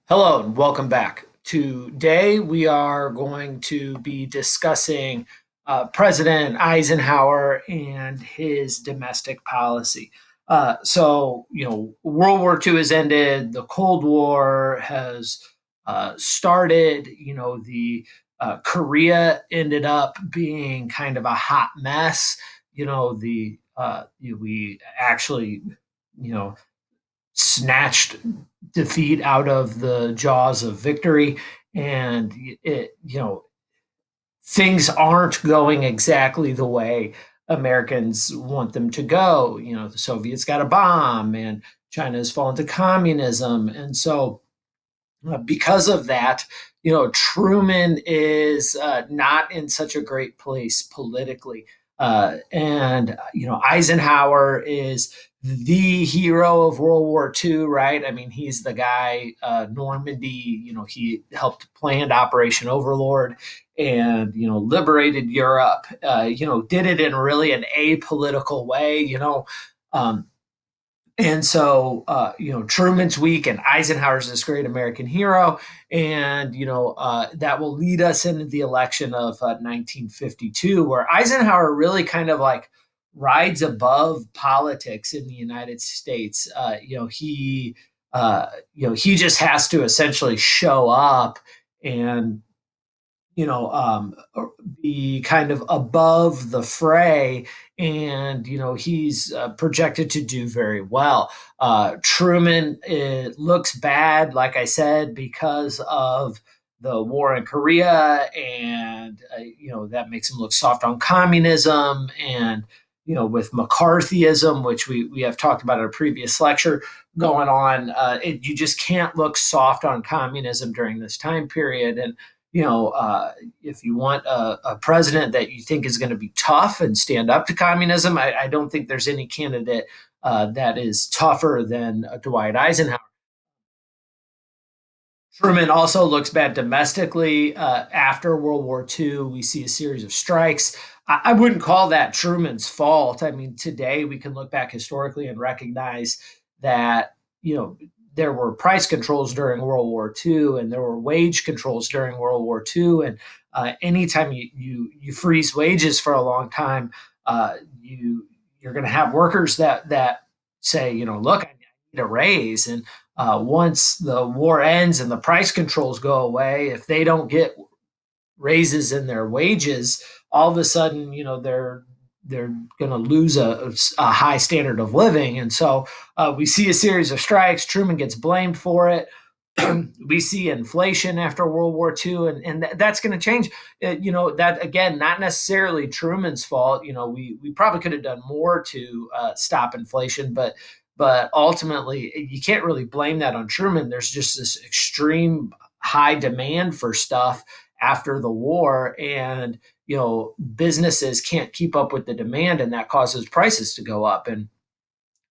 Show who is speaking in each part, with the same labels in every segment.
Speaker 1: Hello and welcome back. Today we are going to be discussing President Eisenhower and his domestic policy. World War II has ended, the Cold War has started. The Korea ended up being kind of a hot mess. We actually, you know, snatched defeat out of the jaws of victory, and things aren't going exactly the way Americans want them to go. The Soviets got a bomb, and China has fallen to communism, and so because of that, Truman is not in such a great place politically. And Eisenhower is the hero of World War II, right? I mean, he's the guy, Normandy, he helped plan Operation Overlord and, liberated Europe, did it in really an apolitical way, Um, Truman's weak and Eisenhower's this great American hero. And, that will lead us into the election of 1952, where Eisenhower really kind of like rides above politics in the United States. He just has to essentially show up and you know, um, be kind of above the fray, and he's projected to do very well. Truman, it looks bad, like I said, because of the war in Korea, and that makes him look soft on communism, and with McCarthyism, which we have talked about in a previous lecture going on. You just can't look soft on communism during this time period, and if you want a president that you think is going to be tough and stand up to communism, I don't think there's any candidate that is tougher than Dwight Eisenhower. Truman also looks bad domestically. After World War II, we see a series of strikes. I wouldn't call that Truman's fault. I mean, today we can look back historically and recognize that, there were price controls during World War II, and there were wage controls during World War II. And anytime you freeze wages for a long time, you're going to have workers that say, look, I need a raise. And once the war ends and the price controls go away, if they don't get raises in their wages, all of a sudden, they're going to lose a high standard of living. And so we see a series of strikes. Truman gets blamed for it. We see inflation after World War II, and that's going to change. That again, not necessarily Truman's fault. We probably could have done more to stop inflation, but ultimately, you can't really blame that on Truman. There's just this extreme high demand for stuff after the war, and businesses can't keep up with the demand, and that causes prices to go up. And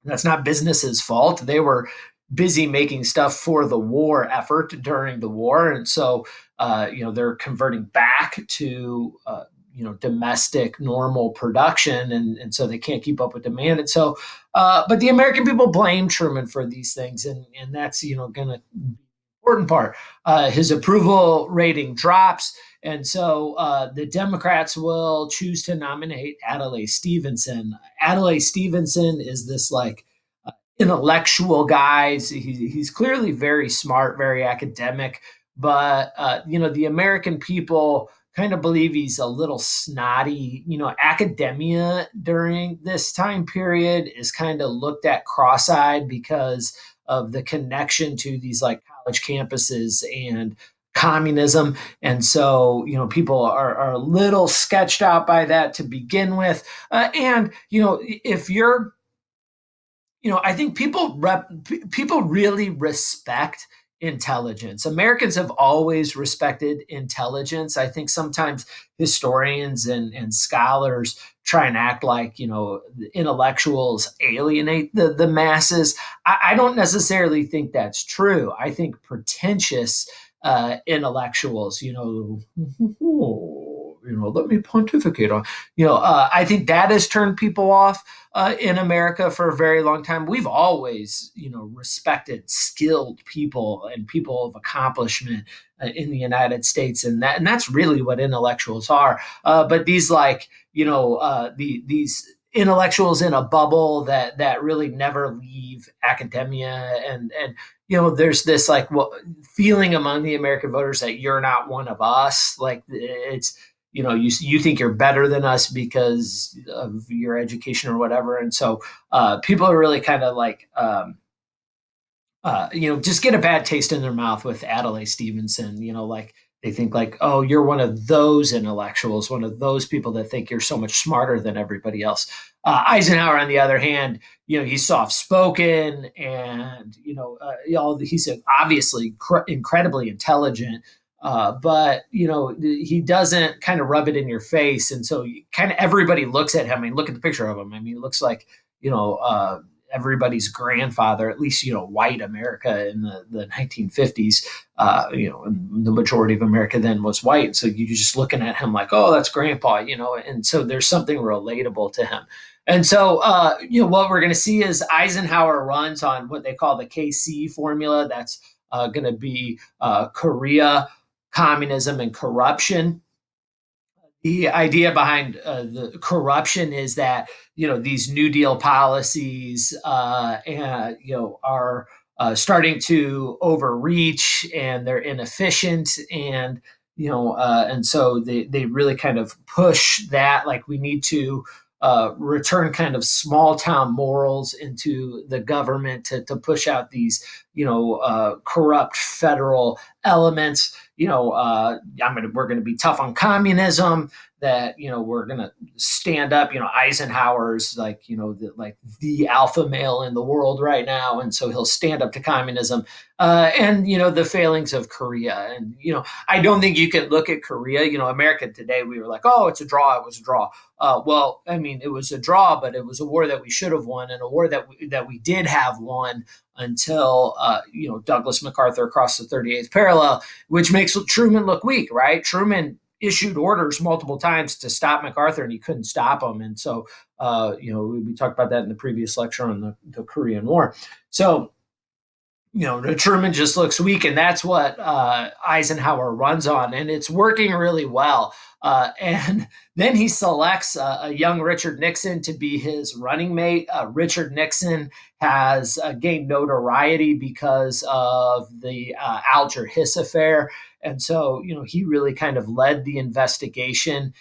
Speaker 1: that's not businesses' fault. They were busy making stuff for the war effort during the war, and so they're converting back to domestic normal production, and so they can't keep up with demand. And so, but the American people blame Truman for these things, and that's going to important part. His approval rating drops, and so the Democrats will choose to nominate Adlai Stevenson. Adlai Stevenson is this like intellectual guy. He's clearly very smart, very academic, but the American people kind of believe he's a little snotty. Academia during this time period is kind of looked at cross-eyed because of the connection to these like college campuses and communism. And so, people are a little sketched out by that to begin with. And, if you're I think people really respect intelligence. Americans have always respected intelligence. I think sometimes historians and scholars try and act like intellectuals alienate the masses. I don't necessarily think that's true. I think pretentious intellectuals, let me pontificate on, I think that has turned people off in America for a very long time. We've always, respected skilled people and people of accomplishment in the United States, and that's really what intellectuals are. But these like, these intellectuals in a bubble that really never leave academia, and there's this like feeling among the American voters that you're not one of us. Like it's you think you're better than us because of your education or whatever, and so people are really kind of like just get a bad taste in their mouth with Adlai Stevenson. Like they think like, oh, you're one of those intellectuals, one of those people that think you're so much smarter than everybody else. Eisenhower, on the other hand, he's soft spoken, and he's obviously incredibly intelligent. But he doesn't kind of rub it in your face, and so kind of everybody looks at him. I mean, look at the picture of him. I mean, it looks like everybody's grandfather, at least white America in the 1950s. And the majority of America then was white, so you're just looking at him like, oh, that's grandpa, and so there's something relatable to him. And so, what we're going to see is Eisenhower runs on what they call the KC formula. That's going to be Korea, communism, and corruption. The idea behind the corruption is that these New Deal policies are starting to overreach, and they're inefficient, and so they really kind of push that, like we need to return kind of small town morals into the government to push out these corrupt federal elements. We're going to be tough on communism. That we're going to stand up. Eisenhower's like the alpha male in the world right now, and so he'll stand up to communism. And the failings of Korea, and I don't think you can look at Korea. America today, we were like, oh, it's a draw. It was a draw. Well, I mean, it was a draw, but it was a war that we should have won, and a war that we did have won until Douglas MacArthur crossed the 38th parallel, which makes Truman look weak, right? Truman issued orders multiple times to stop MacArthur, and he couldn't stop him. And so, we talked about that in the previous lecture on the Korean War. So, Truman just looks weak, and that's what Eisenhower runs on, and it's working really well. And then he selects a young Richard Nixon to be his running mate. Richard Nixon has gained notoriety because of the Alger Hiss affair. And so, he really kind of led the investigation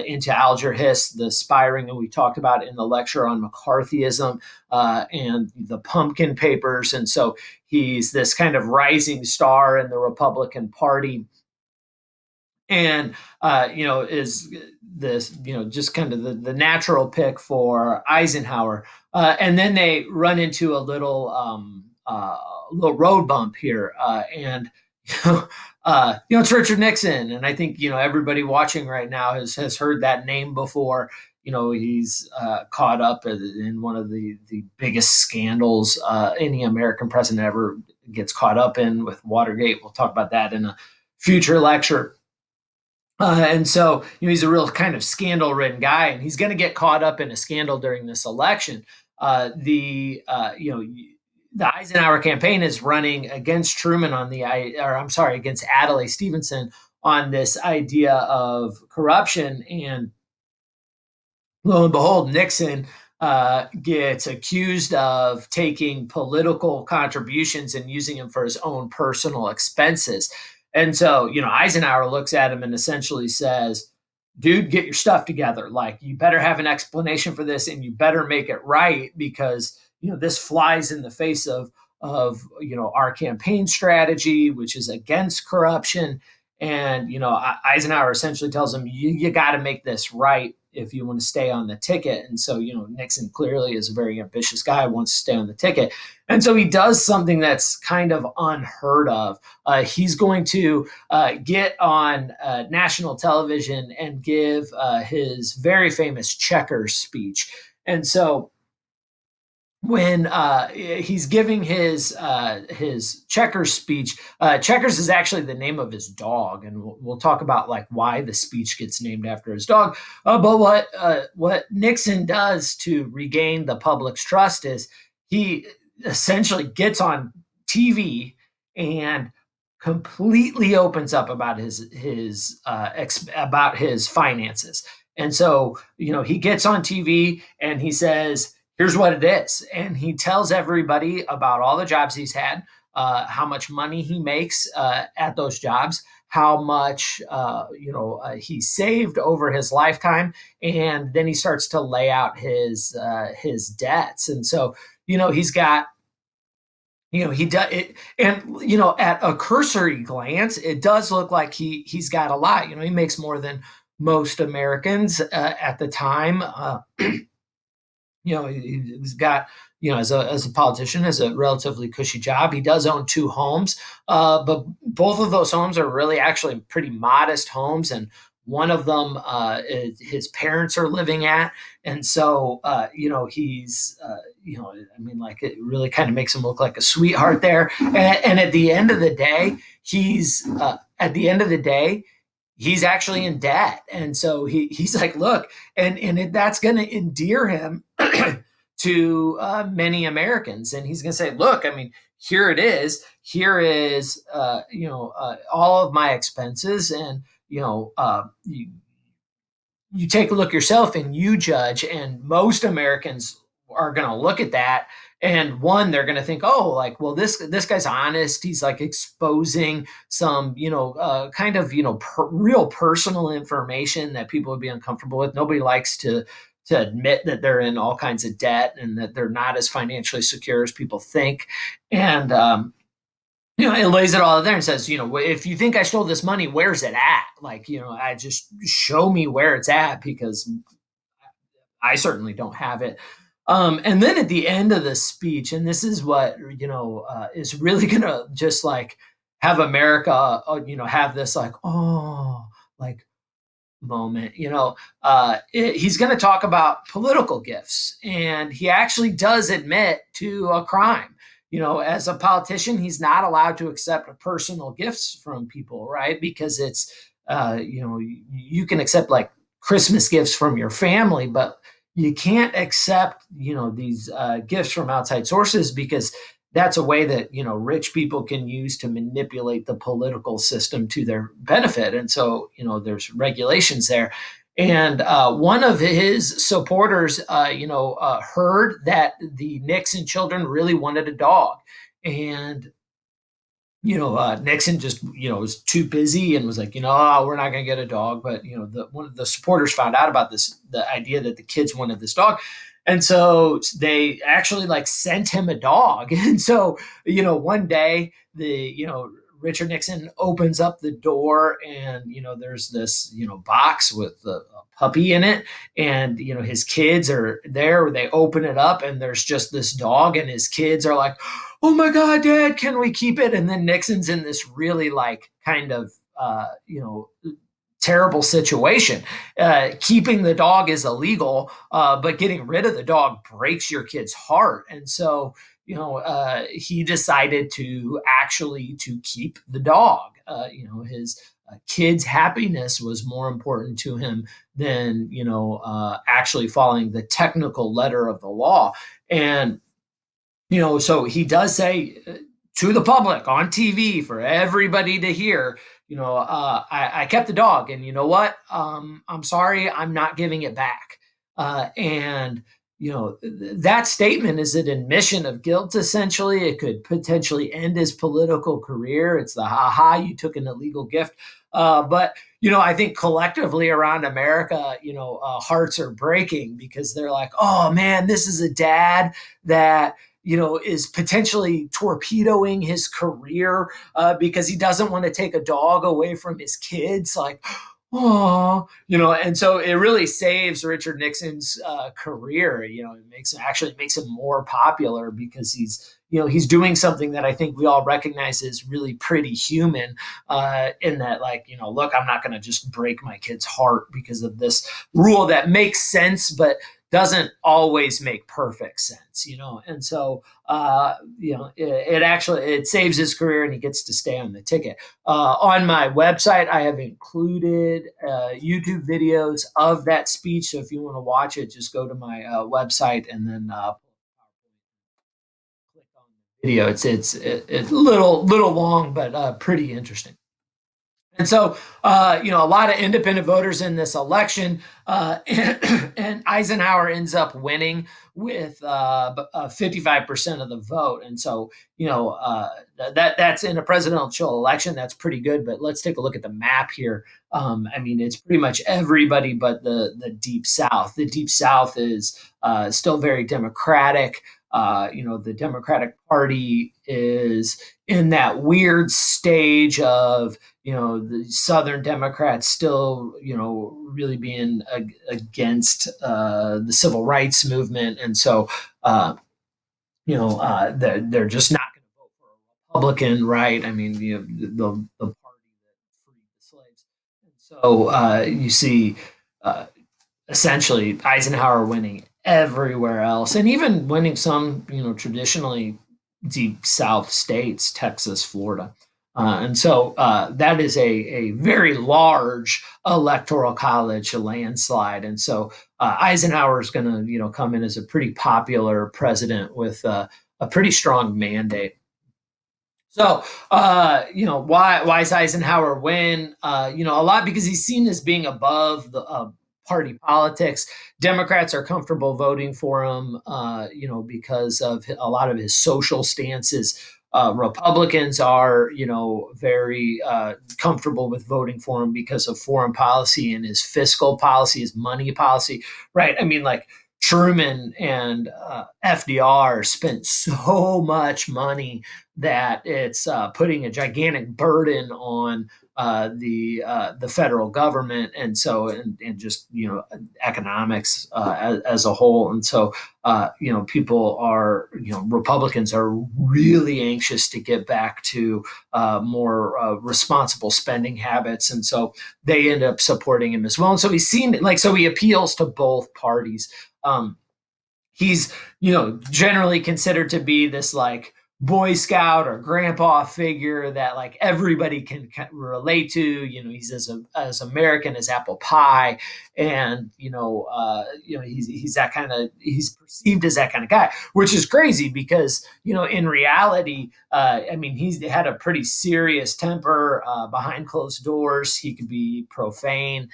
Speaker 1: into Alger Hiss, the spying that we talked about in the lecture on McCarthyism and the Pumpkin Papers. And so he's this kind of rising star in the Republican Party, and is this just kind of the natural pick for Eisenhower. And then they run into a little road bump here, and it's Richard Nixon, and I think everybody watching right now has heard that name before. He's caught up in one of the biggest scandals any American president ever gets caught up in, with Watergate. We'll talk about that in a future lecture. And so he's a real kind of scandal-ridden guy, and he's going to get caught up in a scandal during this election. The Eisenhower campaign is running against Truman against Adlai Stevenson on this idea of corruption, and lo and behold, Nixon gets accused of taking political contributions and using them for his own personal expenses. And so, Eisenhower looks at him and essentially says, dude, get your stuff together. Like, you better have an explanation for this, and you better make it right, because, this flies in the face of our campaign strategy, which is against corruption. And, Eisenhower essentially tells him, you got to make this right if you want to stay on the ticket. And so, Nixon clearly is a very ambitious guy, wants to stay on the ticket. And so he does something that's kind of unheard of. He's going to get on national television and give his very famous checkers speech. And so when he's giving his Checkers speech. Checkers is actually the name of his dog, and we'll talk about like why the speech gets named after his dog. But what Nixon does to regain the public's trust is he essentially gets on TV and completely opens up about about his finances. And so, he gets on TV and he says, here's what it is. And he tells everybody about all the jobs he's had, how much money he makes at those jobs, how much he saved over his lifetime, and then he starts to lay out his debts. And so, he's got he does it, and at a cursory glance, it does look like he's got a lot. He makes more than most Americans at the time. He's got, as a politician, has a relatively cushy job. He does own two homes, but both of those homes are really actually pretty modest homes, and one of them his parents are living at. And so he's I mean, like, it really kind of makes him look like a sweetheart there. And at the end of the day, he's actually in debt. And so he's like, look, that's going to endear him to many Americans. And he's going to say, look, I mean, here it is. Here is, all of my expenses. And, you take a look yourself and you judge. And most Americans are going to look at that, and one, they're going to think, oh, like, well, this guy's honest. He's like exposing some kind of real personal information that people would be uncomfortable with. Nobody likes to admit that they're in all kinds of debt and that they're not as financially secure as people think. And it lays it all out there and says, if you think I stole this money, where's it at? Like, I just show me where it's at, because I certainly don't have it. And then at the end of the speech, and this is what is really gonna just like have America, have this like, oh, like, moment. He's going to talk about political gifts, and he actually does admit to a crime. As a politician, he's not allowed to accept personal gifts from people, right? Because it's you can accept like Christmas gifts from your family, but you can't accept these gifts from outside sources, because that's a way that rich people can use to manipulate the political system to their benefit. And so there's regulations there. And one of his supporters heard that the Nixon children really wanted a dog. And Nixon just was too busy and was like, oh, we're not going to get a dog. But one of the supporters found out about the idea that the kids wanted this dog, and so they actually like sent him a dog. And so one day, the Richard Nixon opens up the door, and there's this box with a puppy in it, and his kids are there. They open it up, and there's just this dog, and his kids are like, oh my God, Dad, can we keep it? And then Nixon's in this really like kind of terrible situation. Keeping the dog is illegal, but getting rid of the dog breaks your kid's heart. And so he decided to keep the dog. His kid's happiness was more important to him than actually following the technical letter of the law. And so he does say to the public on TV for everybody to hear, I kept the dog, and you know what? I'm sorry, I'm not giving it back. And that statement is an admission of guilt. Essentially, it could potentially end his political career. It's the ha, you took an illegal gift. But I think collectively around America, hearts are breaking, because they're like, oh man, this is a dad that is potentially torpedoing his career because he doesn't want to take a dog away from his kids. Like, oh, and so it really saves Richard Nixon's career. It makes him more popular, because he's doing something that I think we all recognize is really pretty human, in that, like, look, I'm not going to just break my kid's heart because of this rule that makes sense, but doesn't always make perfect sense, and so it actually it saves his career and he gets to stay on the ticket. On my website, I have included YouTube videos of that speech. So if you want to watch it, just go to my website and then click on the video. It's little long, but pretty interesting. And so, a lot of independent voters in this election, and Eisenhower ends up winning with 55% of the vote. And so, that's in a presidential election. That's pretty good. But let's take a look at the map here. I mean, it's pretty much everybody but the Deep South. The Deep South is still very Democratic. The Democratic Party is in that weird stage of the Southern Democrats still, really being against the civil rights movement, and so they're just not going to vote for a Republican, right? I mean, the party that freed the slaves, and so you see. Essentially Eisenhower winning everywhere else, and even winning some, traditionally deep South states, Texas, Florida. And so that is a very large electoral college landslide. And so Eisenhower is going to, come in as a pretty popular president with a pretty strong mandate. So, why is Eisenhower win? A lot because he's seen as being above the party politics. Democrats are comfortable voting for him, because of a lot of his social stances. Republicans are, very comfortable with voting for him because of foreign policy and his fiscal policy, his money policy, right? I mean, like Truman and FDR spent so much money that it's putting a gigantic burden on the federal government, and so and just economics as a whole, and so people are Republicans are really anxious to get back to more responsible spending habits, and so they end up supporting him as well. And so he's seen like so he appeals to both parties. He's generally considered to be this like boy scout or grandpa figure that like everybody can relate to. He's as American as apple pie, and he's that kind of he's perceived as that kind of guy, which is crazy because in reality, I mean, he's had a pretty serious temper behind closed doors. He could be profane,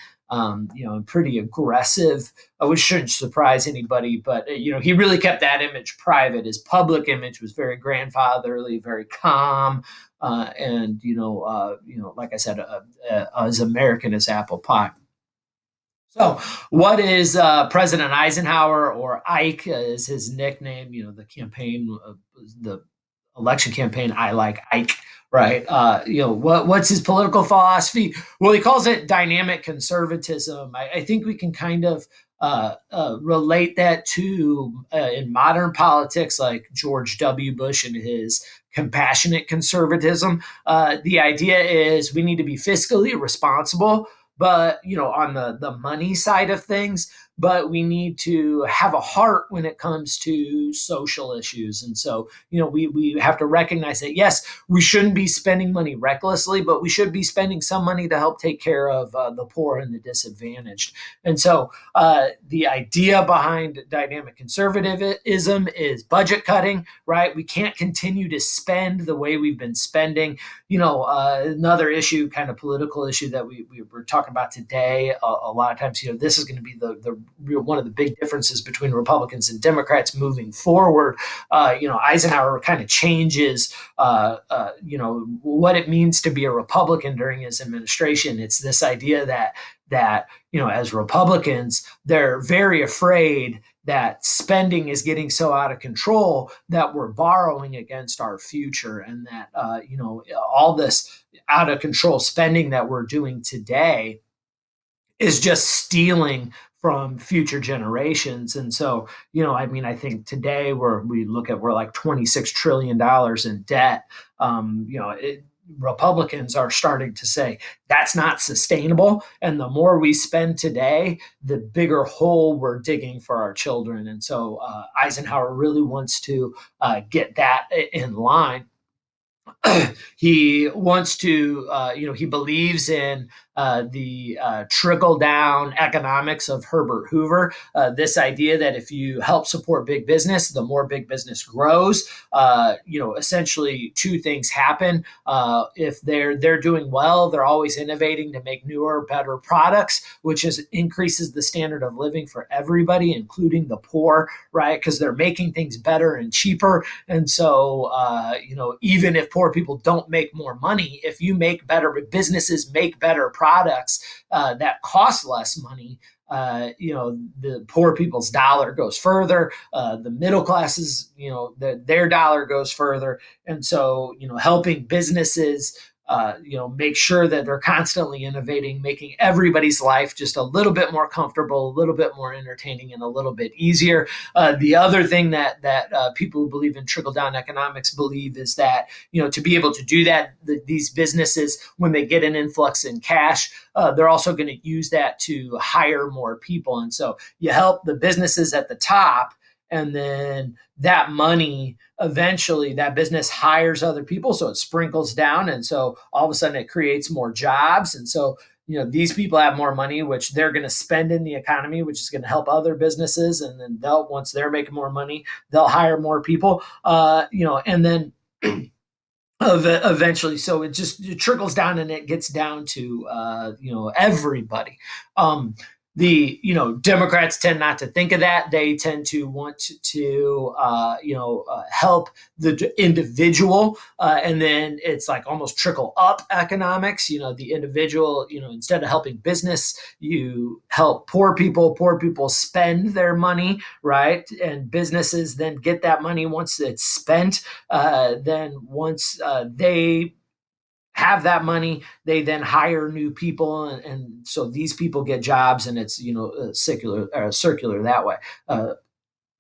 Speaker 1: pretty aggressive, which shouldn't surprise anybody. But he really kept that image private. His public image was very grandfatherly, very calm, and like I said, as American as apple pie. So, what is President Eisenhower, or Ike is his nickname? The campaign, the election campaign, I like Ike, right? What's his political philosophy? Well, he calls it dynamic conservatism. I think we can kind of relate that to in modern politics, like George W. Bush and his compassionate conservatism. The idea is we need to be fiscally responsible, but on the money side of things, but we need to have a heart when it comes to social issues. And so we have to recognize that yes, we shouldn't be spending money recklessly, but we should be spending some money to help take care of the poor and the disadvantaged. And so the idea behind dynamic conservatism is budget cutting, right? We can't continue to spend the way we've been spending. Another issue, kind of political issue that we were talking about today, a lot of times, this is going to be the real one of the big differences between Republicans and Democrats moving forward. Eisenhower kind of changes, what it means to be a Republican during his administration. It's this idea that as Republicans, they're very afraid that spending is getting so out of control that we're borrowing against our future, and that all this out of control spending that we're doing today is just stealing from future generations. And so, I mean, I think today we're like $26 trillion in debt. Republicans are starting to say that's not sustainable. And the more we spend today, the bigger hole we're digging for our children. And so Eisenhower really wants to get that in line. He wants to, he believes in the trickle down economics of Herbert Hoover. This idea that if you help support big business, the more big business grows. Essentially, two things happen. If they're doing well, they're always innovating to make newer, better products, which increases the standard of living for everybody, including the poor, right? Because they're making things better and cheaper. And so, even if poor people don't make more money, if you make better businesses, make better products that cost less money, the poor people's dollar goes further. The middle classes, their dollar goes further. And so, helping businesses make sure that they're constantly innovating, making everybody's life just a little bit more comfortable, a little bit more entertaining, and a little bit easier. The other thing that people who believe in trickle down economics believe is that to be able to do that, these businesses, when they get an influx in cash, they're also going to use that to hire more people. And so you help the businesses at the top, and then that money, eventually that business hires other people, so it sprinkles down, and so all of a sudden it creates more jobs. And so these people have more money, which they're going to spend in the economy, which is going to help other businesses. And then once they're making more money, they'll hire more people. And then eventually, so it trickles down, and it gets down to everybody. The Democrats tend not to think of that. They tend to want to help the individual, and then it's like almost trickle up economics. The individual, instead of helping business, you help poor people. Poor people spend their money, right? And businesses then get that money once it's spent. Then once they have that money, they then hire new people, and so these people get jobs, and it's circular that way.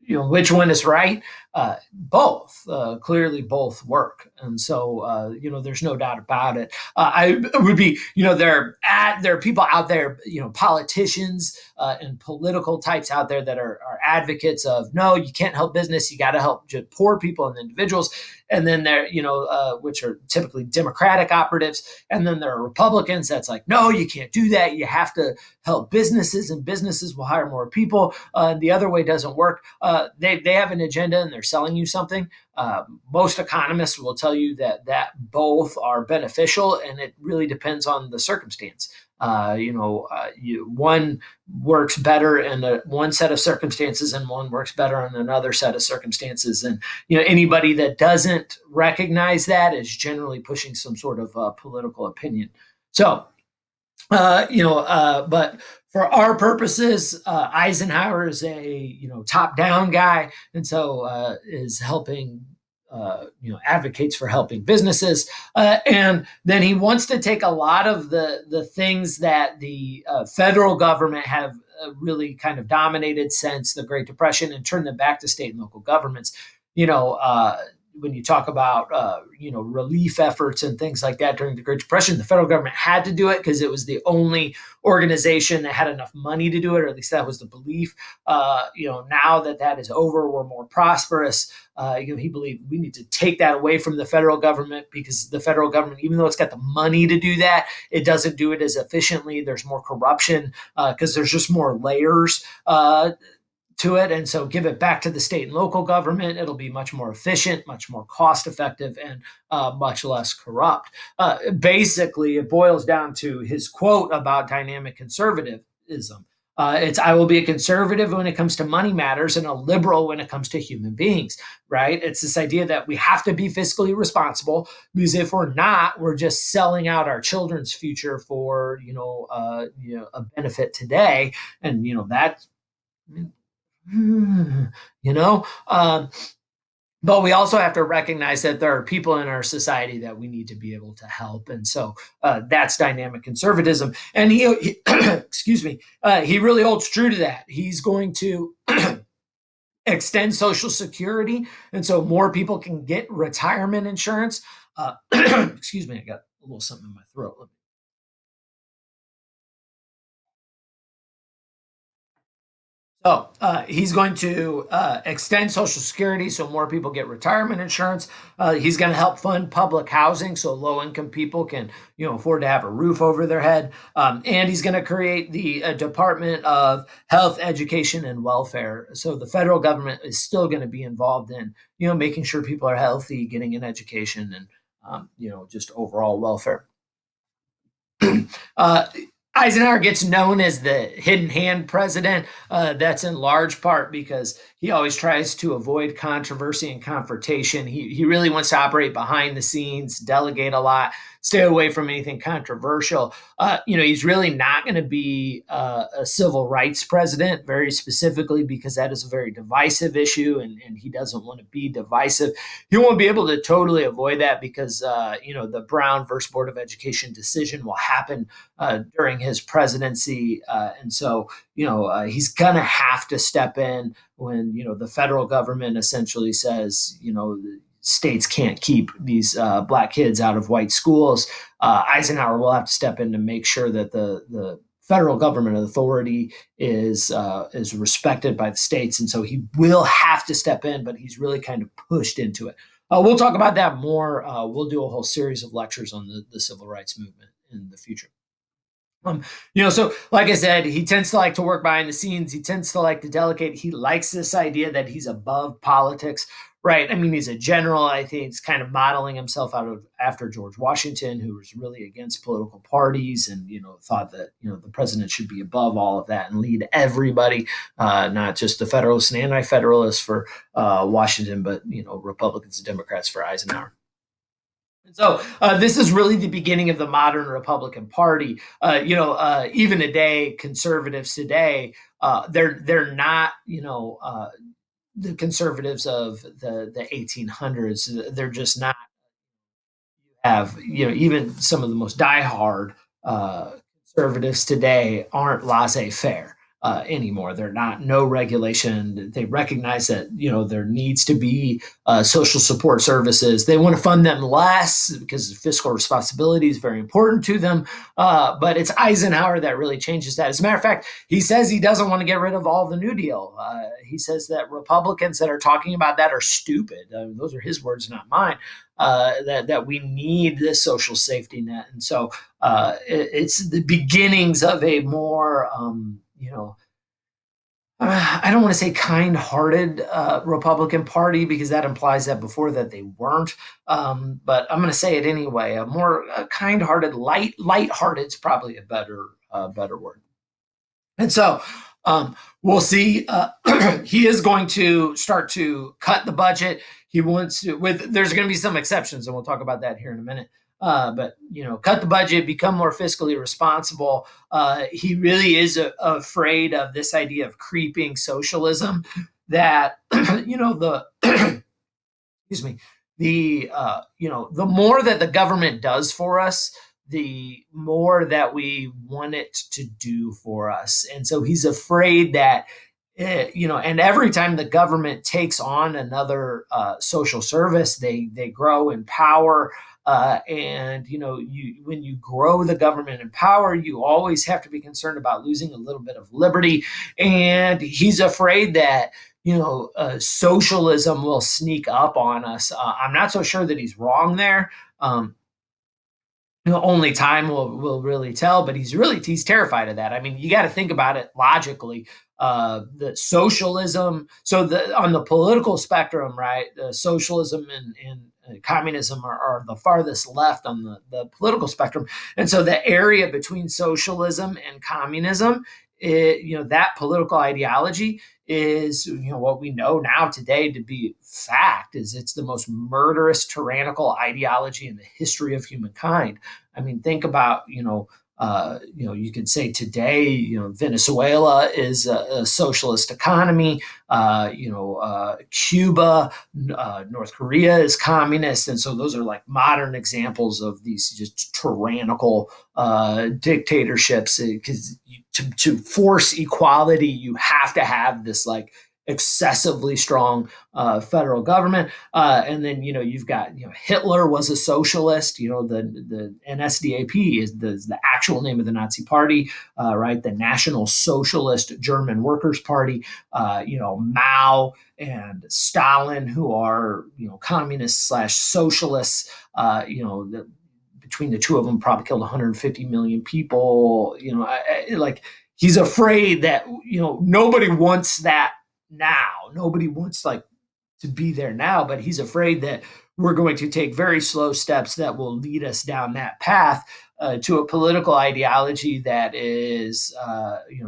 Speaker 1: Which one is right? Both, clearly both work. And so there's no doubt about it. I would be, there are people out there, politicians and political types out there that are advocates of, no, you can't help business, you got to help just poor people and individuals. And then there, which are typically Democratic operatives. And then there are Republicans that's like, no, you can't do that, you have to help businesses, and businesses will hire more people. The other way doesn't work. They have an agenda, and they're selling you something. Most economists will tell you that both are beneficial, and it really depends on the circumstance. One works better in one set of circumstances, and one works better in another set of circumstances. And anybody that doesn't recognize that is generally pushing some sort of political opinion. So but for our purposes, Eisenhower is a top down guy, and so is helping. Advocates for helping businesses, and then he wants to take a lot of the things that the federal government have really kind of dominated since the Great Depression, and turn them back to state and local governments. When you talk about relief efforts and things like that during the Great Depression, the federal government had to do it because it was the only organization that had enough money to do it, or at least that was the belief. Now that is over, we're more prosperous. He believed we need to take that away from the federal government, because the federal government, even though it's got the money to do that, it doesn't do it as efficiently. There's more corruption because there's just more layers to it. And so give it back to the state and local government. It'll be much more efficient, much more cost effective, and much less corrupt. Basically, it boils down to his quote about dynamic conservatism. It's I will be a conservative when it comes to money matters, and a liberal when it comes to human beings, right? It's this idea that we have to be fiscally responsible, because if we're not, we're just selling out our children's future for a benefit today. And that you know But we also have to recognize that there are people in our society that we need to be able to help, and so that's dynamic conservatism. And he excuse me, he really holds true to that. He's going to extend Social Security, and so more people can get retirement insurance. Excuse me, I got a little something in my throat. So he's going to extend Social Security so more people get retirement insurance. He's going to help fund public housing so low-income people can, afford to have a roof over their head. And he's going to create the Department of Health, Education, and Welfare. So the federal government is still going to be involved in, making sure people are healthy, getting an education, and just overall welfare. Uh, Eisenhower gets known as the hidden hand president. That's in large part because he always tries to avoid controversy and confrontation. He really wants to operate behind the scenes, delegate a lot, stay away from anything controversial. He's really not going to be a civil rights president, very specifically because that is a very divisive issue, and he doesn't want to be divisive. He won't be able to totally avoid that because the Brown versus Board of Education decision will happen during his presidency, and so he's gonna have to step in when the federal government essentially says states can't keep these black kids out of white schools. Eisenhower will have to step in to make sure that the federal government authority is respected by the states, and so he will have to step in, but he's really kind of pushed into it. We'll talk about that more. We'll do a whole series of lectures on the civil rights movement in the future. So like I said, he tends to like to work behind the scenes. He tends to like to delegate. He likes this idea that he's above politics, right? I mean, he's a general. I think he's kind of modeling himself out of after George Washington, who was really against political parties and thought that the president should be above all of that and lead everybody, not just the Federalists and Anti-Federalists for Washington, but Republicans and Democrats for Eisenhower. And so this is really the beginning of the modern Republican Party. Even today, conservatives today, they're not the conservatives of the 1800s. They're just not have even some of the most diehard conservatives today aren't laissez-faire anymore. They're not no regulation. They recognize that there needs to be social support services. They want to fund them less because fiscal responsibility is very important to them. But it's Eisenhower that really changes that. As a matter of fact, he says he doesn't want to get rid of all the New Deal. He says that Republicans that are talking about that are stupid. Those are his words, not mine. That we need this social safety net, and so it's the beginnings of a more I don't want to say kind-hearted Republican Party because that implies that before that they weren't. But I'm going to say it anyway. A more kind-hearted, light-hearted is probably a better word. And so we'll see. He is going to start to cut the budget. He wants to. There's going to be some exceptions, and we'll talk about that here in a minute. But cut the budget, become more fiscally responsible. He really is afraid of this idea of creeping socialism. That the excuse me, the more that the government does for us, the more that we want it to do for us. And so he's afraid that and every time the government takes on another social service, they grow in power. And when you grow the government in power, you always have to be concerned about losing a little bit of liberty. And he's afraid that socialism will sneak up on us. I'm not so sure that he's wrong there. Only time will really tell, but he's terrified of that. I mean, you got to think about it logically. The socialism, so on the political spectrum, right? Socialism and communism are the farthest left on the political spectrum, and so the area between socialism and communism, that political ideology is what we know now today to be fact is it's the most murderous tyrannical ideology in the history of humankind. I mean, think about You could say today, Venezuela is a socialist economy. Cuba, North Korea is communist, and so those are like modern examples of these just tyrannical dictatorships. Because to force equality, you have to have this like excessively strong federal government. And then you've got Hitler was a socialist. The NSDAP is the actual name of the Nazi Party, right? The National Socialist German Workers' Party. Mao and Stalin, who are communists slash socialists. Between the two of them, probably killed 150 million people. Like he's afraid that nobody wants that now. Nobody wants like to be there now, but he's afraid that we're going to take very slow steps that will lead us down that path to a political ideology that is,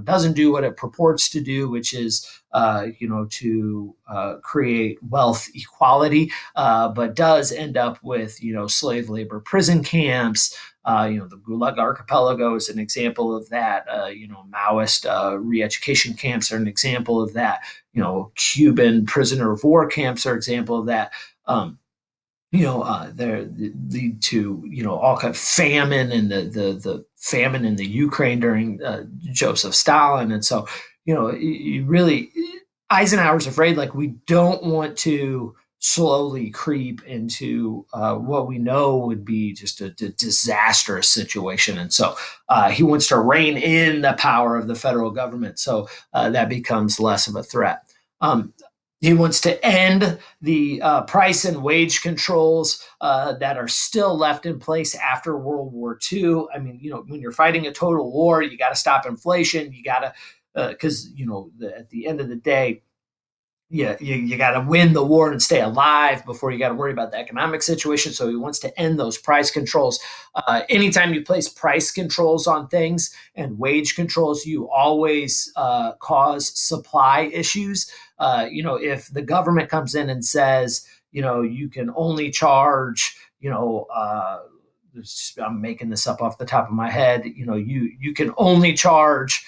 Speaker 1: doesn't do what it purports to do, which is, to create wealth equality, but does end up with, slave labor prison camps. The Gulag Archipelago is an example of that. Maoist re-education camps are an example of that. Cuban prisoner of war camps are an example of that. They lead to all kind of famine and the famine in the Ukraine during Joseph Stalin, and so you really Eisenhower's afraid like we don't want to slowly creep into what we know would be just a disastrous situation, and so he wants to rein in the power of the federal government, so that becomes less of a threat. Um, he wants to end the price and wage controls that are still left in place after World War II. I mean, when you're fighting a total war, you got to stop inflation. You got to, because, at the end of the day, yeah, you got to win the war and stay alive before you got to worry about the economic situation. So he wants to end those price controls. Anytime you place price controls on things and wage controls, you always cause supply issues. If the government comes in and says, you can only charge, I'm making this up off the top of my head, you can only charge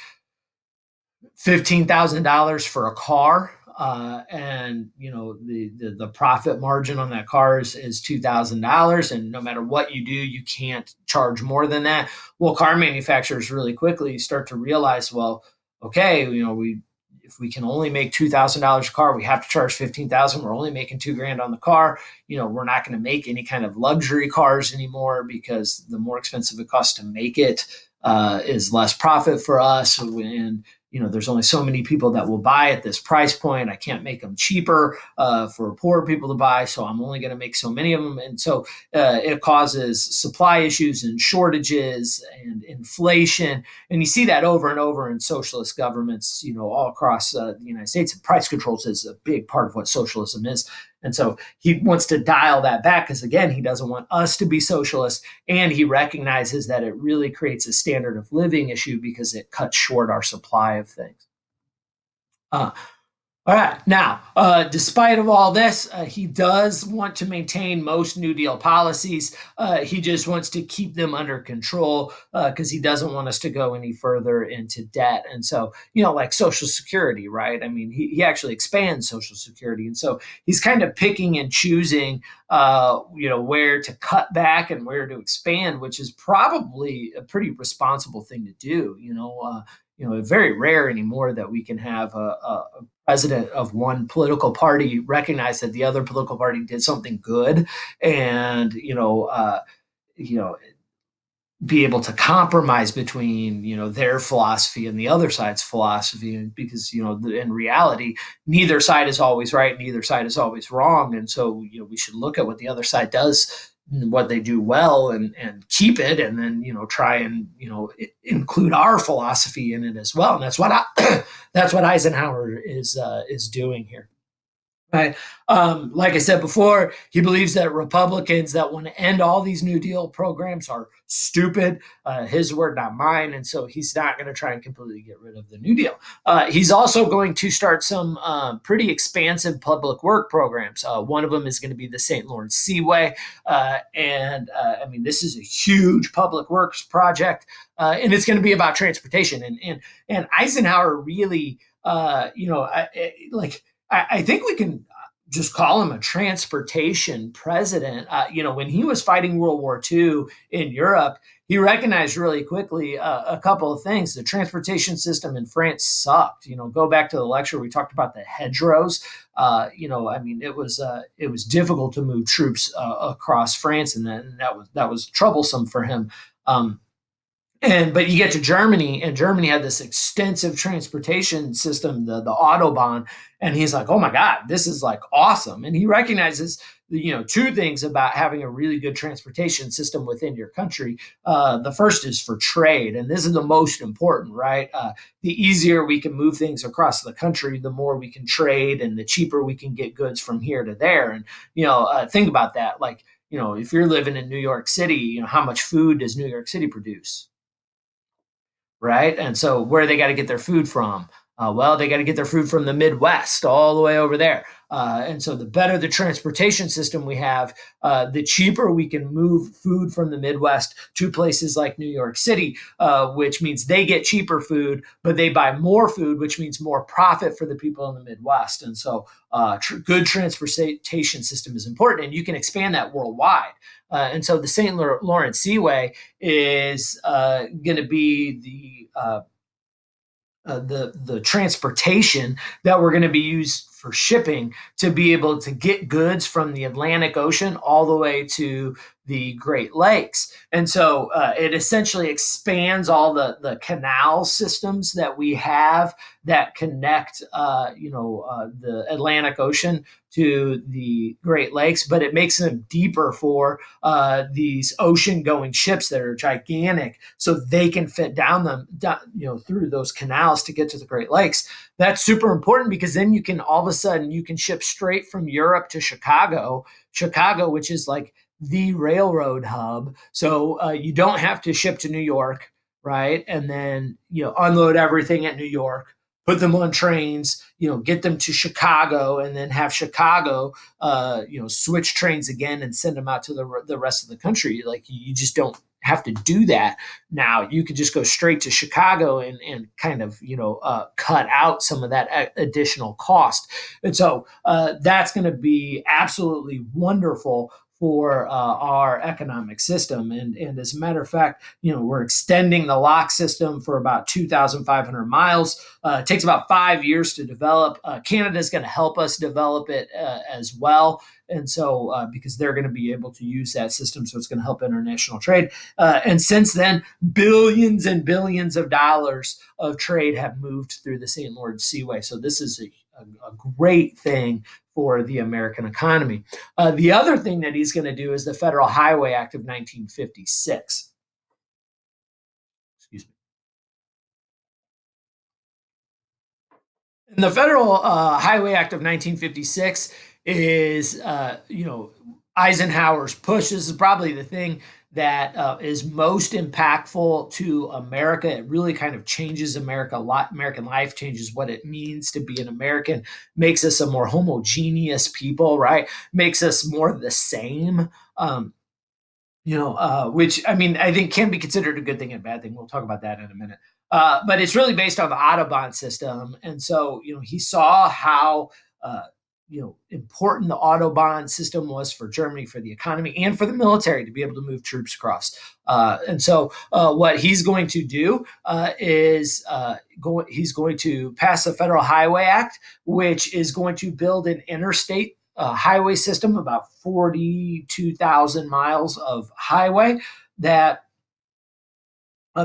Speaker 1: $15,000 for a car, and the profit margin on that car is $2,000, and no matter what you do, you can't charge more than that. Well, car manufacturers really quickly start to realize, well, okay, we if we can only make $2,000 a car, we have to charge 15,000. We're only making $2,000 on the car. We're not going to make any kind of luxury cars anymore because the more expensive it costs to make it is less profit for us. And there's only so many people that will buy at this price point. I can't make them cheaper for poor people to buy, so I'm only going to make so many of them. And so it causes supply issues and shortages and inflation. And you see that over and over in socialist governments, all across the United States. And price controls is a big part of what socialism is. And so he wants to dial that back because, again, he doesn't want us to be socialist. And he recognizes that it really creates a standard of living issue because it cuts short our supply of things. All right. Now, despite of all this, he does want to maintain most New Deal policies. He just wants to keep them under control because he doesn't want us to go any further into debt. And so, like Social Security, right? I mean, he actually expands Social Security. And so he's kind of picking and choosing, where to cut back and where to expand, which is probably a pretty responsible thing to do. Very rare anymore that we can have a president of one political party recognize that the other political party did something good, and be able to compromise between their philosophy and the other side's philosophy, because in reality neither side is always right, neither side is always wrong, and so we should look at what the other side does, what they do well, and keep it, and then try and include our philosophy in it as well. And that's what that's what Eisenhower is doing here. Right. Like I said before, he believes that Republicans that want to end all these New Deal programs are stupid. His word, not mine. And so he's not going to try and completely get rid of the New Deal. He's also going to start some pretty expansive public work programs. One of them is going to be the St. Lawrence Seaway. I mean, this is a huge public works project, and it's going to be about transportation. And Eisenhower really, like, I think we can just call him a transportation president. When he was fighting World War II in Europe, he recognized really quickly a couple of things. The transportation system in France sucked. Go back to the lecture we talked about the hedgerows. I mean, it was difficult to move troops across France, and then that was troublesome for him. But you get to Germany, and Germany had this extensive transportation system, the Autobahn, and he's like, "Oh my God, this is like awesome!" And he recognizes, two things about having a really good transportation system within your country. The first is for trade, and this is the most important, right? The easier we can move things across the country, the more we can trade, and the cheaper we can get goods from here to there. And think about that, like. If you're living in New York City, how much food does New York City produce? Right? And so where they got to get their food from? Well, they got to get their food from the Midwest all the way over there. And so the better the transportation system we have, the cheaper we can move food from the Midwest to places like New York City, which means they get cheaper food, but they buy more food, which means more profit for the people in the Midwest. And so good transportation system is important, and you can expand that worldwide. And so the St. Lawrence Seaway is going to be the transportation that we're going to be used for shipping to be able to get goods from the Atlantic Ocean all the way to the Great Lakes. And so it essentially expands all the canal systems that we have that connect, the Atlantic Ocean to the Great Lakes, but it makes them deeper for these ocean-going ships that are gigantic, so they can fit through those canals to get to the Great Lakes. That's super important because then you can all of a sudden you can ship straight from Europe to Chicago, which is like the railroad hub. So you don't have to ship to New York, right? And then unload everything at New York, put them on trains, get them to Chicago, and then have Chicago, switch trains again and send them out to the rest of the country. Like you just don't have to do that now. You could just go straight to Chicago and kind of cut out some of that additional cost. And so that's going to be absolutely wonderful for our economic system. And as a matter of fact, we're extending the lock system for about 2,500 miles. It takes about 5 years to develop. Canada is going to help us develop it as well. And so, because they're going to be able to use that system, so it's going to help international trade. And since then, billions and billions of dollars of trade have moved through the St. Lawrence Seaway. So this is a great thing for the American economy. The other thing that he's going to do is the Federal Highway Act of 1956. Excuse me. And the Federal Highway Act of 1956 is, Eisenhower's push. This is probably the thing that is most impactful to America. It really kind of changes America a lot. American life changes what it means to be an American, makes us a more homogeneous people, right? Makes us more the same. Which I mean, I think can be considered a good thing and a bad thing. We'll talk about that in a minute. But it's really based on the Autobahn system. And so, he saw how, important the Autobahn system was for Germany, for the economy, and for the military to be able to move troops across. And so, what he's going to do he's going to pass the Federal Highway Act, which is going to build an interstate highway system, about 42,000 miles of highway that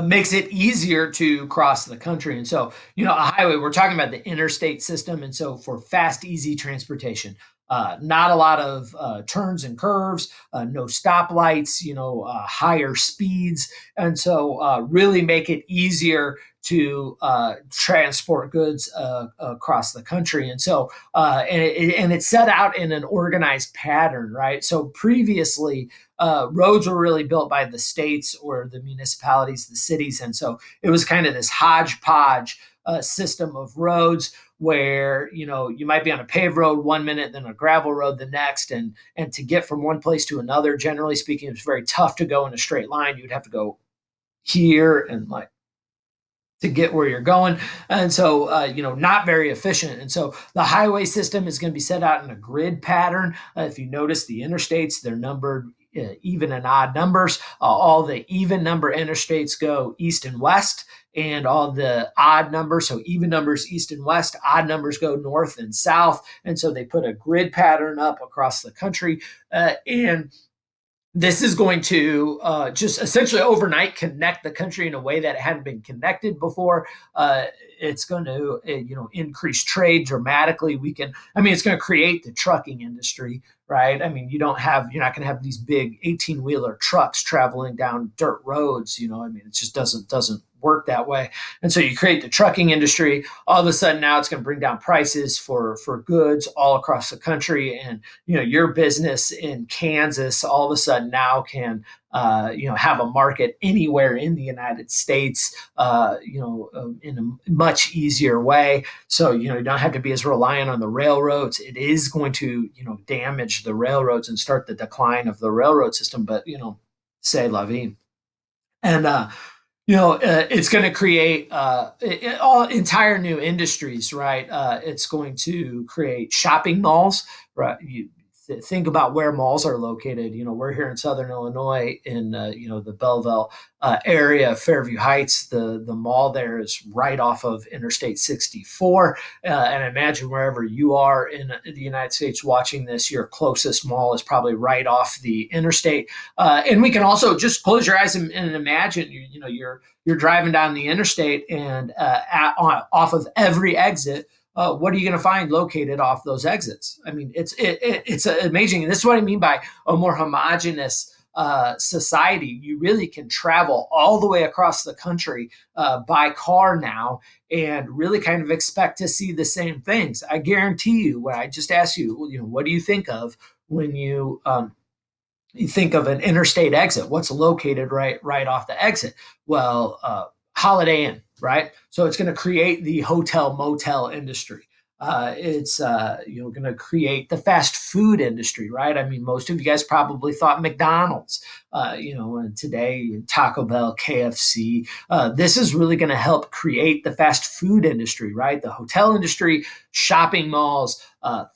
Speaker 1: makes it easier to cross the country. And so, a highway, we're talking about the interstate system. And so, for fast, easy transportation, not a lot of turns and curves, no stoplights, higher speeds. And so, really make it easier to transport goods across the country. And so, and it's set out in an organized pattern, right? So previously, roads were really built by the states or the municipalities, the cities. And so it was kind of this hodgepodge system of roads where you might be on a paved road one minute, then a gravel road the next, and to get from one place to another, generally speaking, it's very tough to go in a straight line. You'd have to go here and like to get where you're going. And so, not very efficient. And so the highway system is going to be set out in a grid pattern. If you notice the interstates, they're numbered even and odd numbers. All the even number interstates go east and west, and all the odd numbers, so even numbers east and west, odd numbers go north and south. And so they put a grid pattern up across the country. And this is going to just essentially overnight connect the country in a way that it hadn't been connected before. It's going to increase trade dramatically. It's going to create the trucking industry, right? I mean, you're not going to have these big 18-wheeler trucks traveling down dirt roads. It just doesn't work that way. And so you create the trucking industry. All of a sudden now it's going to bring down prices for goods all across the country. And your business in Kansas all of a sudden now can have a market anywhere in the United States, in a much easier way. So you don't have to be as reliant on the railroads. It is going to damage the railroads and start the decline of the railroad system, but say la vie. And it's going to create all entire new industries, right? It's going to create shopping malls, right? Think about where malls are located. We're here in Southern Illinois in the Belleville area, Fairview Heights. The mall there is right off of Interstate 64. And imagine wherever you are in the United States watching this, your closest mall is probably right off the interstate. And we can also just close your eyes and imagine you're driving down the interstate, and off of every exit, what are you going to find located off those exits? I mean, it's amazing. And this is what I mean by a more homogenous society. You really can travel all the way across the country by car now and really kind of expect to see the same things. I guarantee you, when I just asked you, what do you think of when you think of an interstate exit? What's located right off the exit? Well, Holiday Inn, right? So it's going to create the hotel motel industry. It's going to create the fast food industry, right? I mean, most of you guys probably thought McDonald's, and today Taco Bell, KFC. This is really going to help create the fast food industry, right? The hotel industry, shopping malls,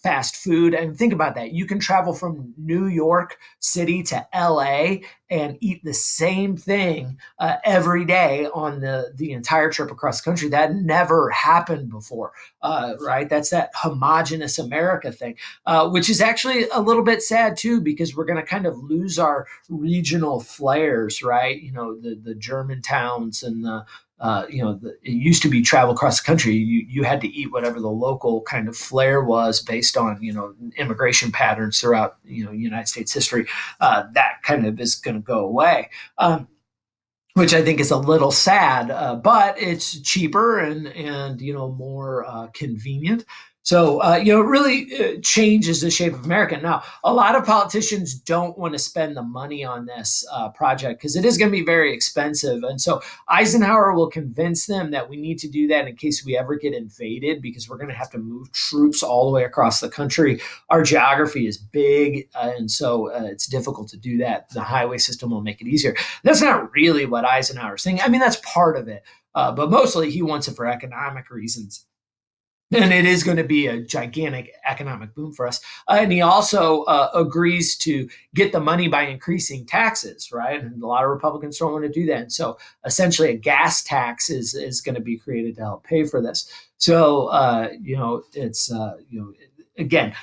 Speaker 1: fast food. And think about that. You can travel from New York City to LA and eat the same thing every day on the entire trip across the country. That never happened before, right? That's that homogenous America thing, which is actually a little bit sad too, because we're going to kind of lose our regional flares, right? The German towns and it used to be travel across the country. You had to eat whatever the local kind of flair was based on immigration patterns throughout United States history. That kind of is going to go away. Which I think is a little sad, but it's cheaper and more convenient. So it really changes the shape of America. Now, a lot of politicians don't want to spend the money on this project because it is going to be very expensive. And so Eisenhower will convince them that we need to do that in case we ever get invaded, because we're going to have to move troops all the way across the country. Our geography is big, and so it's difficult to do that. The highway system will make it easier. That's not really what Eisenhower's saying. I mean, that's part of it, but mostly he wants it for economic reasons. And it is going to be a gigantic economic boom for us. And he also agrees to get the money by increasing taxes, right? And a lot of Republicans don't want to do that. And so essentially a gas tax is going to be created to help pay for this. So, it's, again,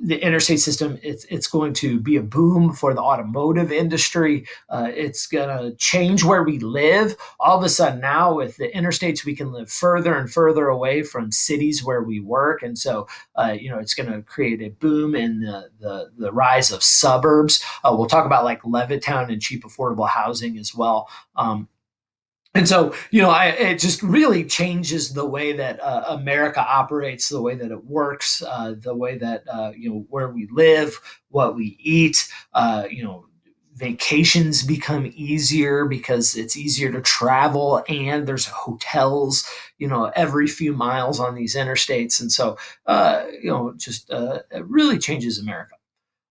Speaker 1: the interstate system, it's going to be a boom for the automotive industry. It's going to change where we live. All of a sudden now with the interstates, we can live further and further away from cities where we work. And so, it's going to create a boom in the rise of suburbs. We'll talk about like Levittown and cheap affordable housing as well. And so, it just really changes the way that America operates, the way that it works, the way that, where we live, what we eat. Vacations become easier because it's easier to travel, and there's hotels, every few miles on these interstates. And so, just it really changes America.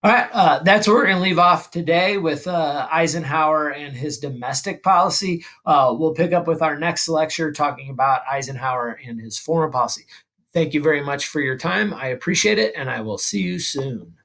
Speaker 1: All right, that's where we're going to leave off today with Eisenhower and his domestic policy. We'll pick up with our next lecture talking about Eisenhower and his foreign policy. Thank you very much for your time. I appreciate it, and I will see you soon.